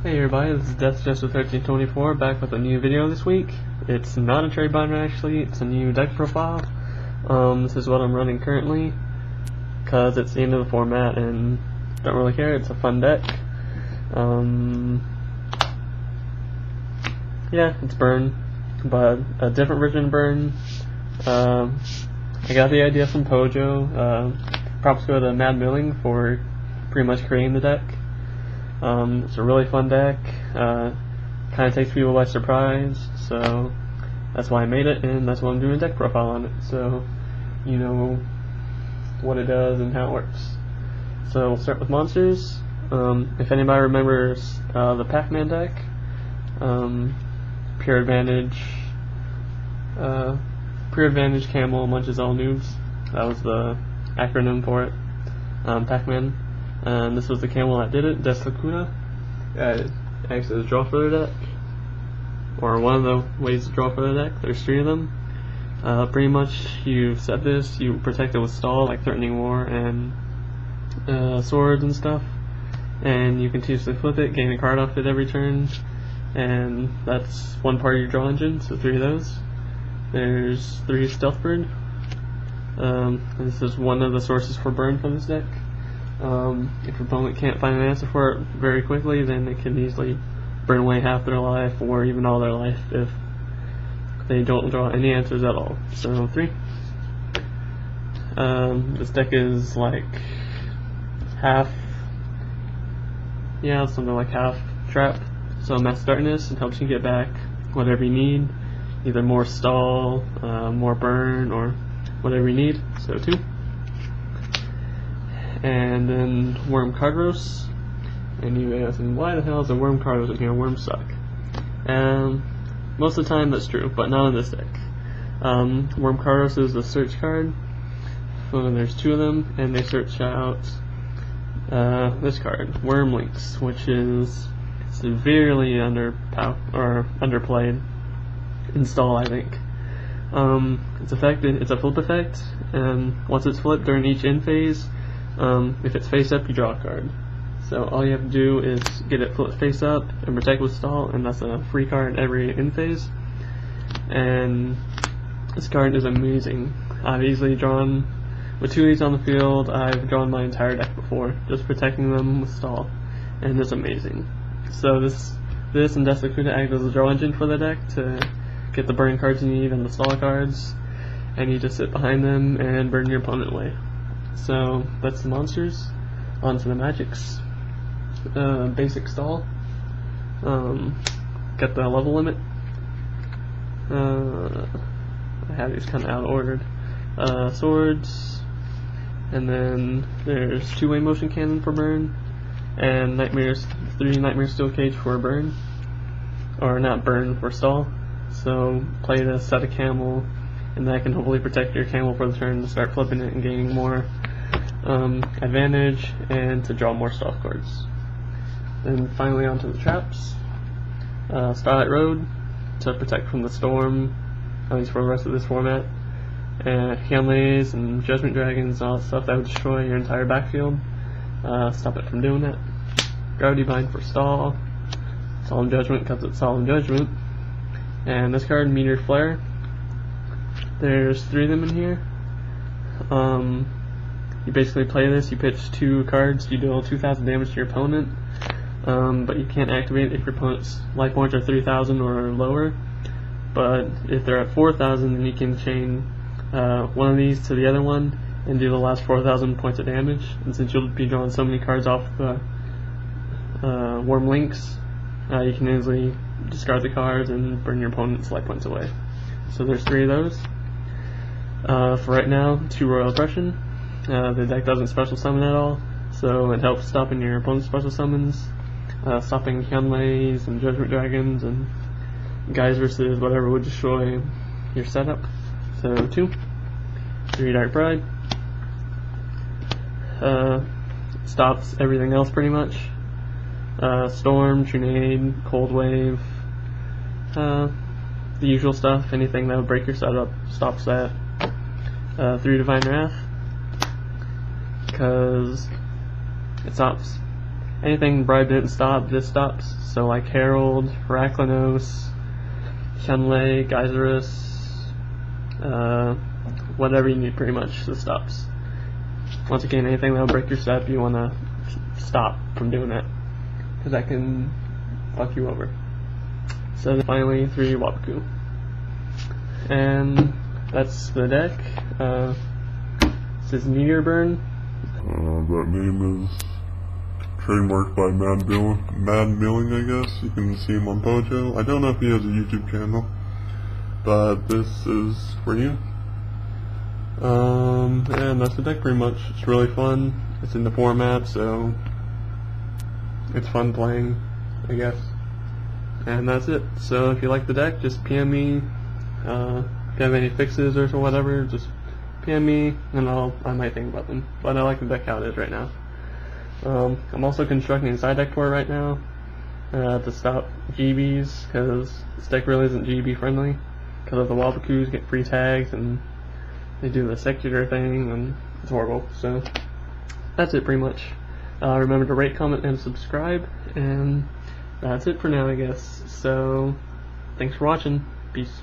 Hey everybody, this is DeathJester1324 back with a new video this week. It's not a trade binder actually, it's a new deck profile. This is what I'm running currently, because it's the end of the format and don't really care, it's a fun deck. Yeah, it's Burn, but a different version of Burn. I got the idea from Pojo. Props go to Mad Milling for pretty much creating the deck. It's a really fun deck, kind of takes people by surprise, so that's why I made it, and that's why I'm doing a deck profile on it, so you know what it does and how it works. So we'll start with monsters. If anybody remembers the Pac-Man deck, Pure Advantage Camel munches all noobs, that was the acronym for it, Pac-Man. And this was the camel that did it, DeathJester1324's. It acts as a draw for their deck, or one of the ways to draw for their deck. There's 3 of them. Pretty much, you set this, you protect it with stall, like Threatening War and swords and stuff, and you continuously flip it, gain a card off it every turn, and that's one part of your draw engine, so 3 of those. There's 3 Stealth Bird. This is one of the sources for burn from this deck. If your opponent can't find an answer for it very quickly, then they can easily burn away half their life or even all their life if they don't draw any answers at all. So 3. This deck is like something like half trap. So Mass Darkness, it helps you get back whatever you need, either more stall, more burn, or whatever you need. So 2. And then Worm Cardros, and you may ask, why the hell is a Worm Cardros in here? Worms suck. Most of the time that's true, but not in this deck. Worm Cardros is a search card, so there's 2 of them, and they search out this card, Worm Links, which is severely underplayed in stall, I think. It's a flip effect, and once it's flipped during each end phase, if it's face up, you draw a card. So all you have to do is get it flipped face up and protect with stall, and that's a free card every end phase. And this card is amazing. I've easily drawn, with 2 of these on the field, I've drawn my entire deck before, just protecting them with stall, and it's amazing. So this and DeathJester1324 act as a draw engine for the deck to get the burn cards you need and the stall cards, and you just sit behind them and burn your opponent away. So that's the monsters. On to the magics. Basic stall. Got the level limit. I have these kind of out of ordered. Swords, and then there's 2-way motion cannon for burn, and 3 Nightmare Steel Cage for burn, or not burn, for stall. So play to set a camel, and that can hopefully protect your camel for the turn to start flipping it and gaining more advantage, and to draw more stall cards. Then finally onto the traps. Starlight Road to protect from the storm, at least for the rest of this format. And Hanleys and Judgment Dragons and all that stuff that would destroy your entire backfield. Stop it from doing that. Gravity Bind for stall. Solemn Judgment because it's Solemn Judgment. And this card, Meteor Flare. There's 3 of them in here. You basically play this, you pitch 2 cards, you deal 2,000 damage to your opponent, but you can't activate it if your opponent's life points are 3,000 or lower. But if they're at 4,000, then you can chain one of these to the other one and do the last 4,000 points of damage. And since you'll be drawing so many cards off the Worm Links, you can easily discard the cards and burn your opponent's life points away. So there's 3 of those. For right now, 2 Royal Oppression. The deck doesn't special summon at all, so it helps stopping your opponent's special summons, stopping Hanleys and Judgment Dragons and guys versus whatever would destroy your setup. So 2. 3 Dark Bride. Stops everything else pretty much. Storm, Trinade, Cold Wave, the usual stuff. Anything that would break your setup stops that. 3 Divine Wrath, because it stops anything Bribe didn't stop, this stops. So like Herald, Raklenos, Shunlei, Geyserus, whatever you need pretty much, this stops. Once again, anything that'll break your step, you want to stop from doing that, because that can fuck you over. So then finally, 3 Wapaku. And that's the deck. This is Meteor Burn. That name is trademarked by Mad Milling, I guess. You can see him on Pojo. I don't know if he has a YouTube channel, but this is for you. And that's the deck pretty much. It's really fun. It's in the format, so it's fun playing, I guess. And that's it. So if you like the deck, just PM me. If you have any fixes or whatever, just PM me, and I might think about them. But I like the deck how it is right now. I'm also constructing a side deck for it right now to stop GBs, because this deck really isn't GB friendly, because of the Wapakus get free tags and they do the secular thing, and it's horrible. So that's it pretty much. Remember to rate, comment, and subscribe, and that's it for now, I guess. So thanks for watching. Peace.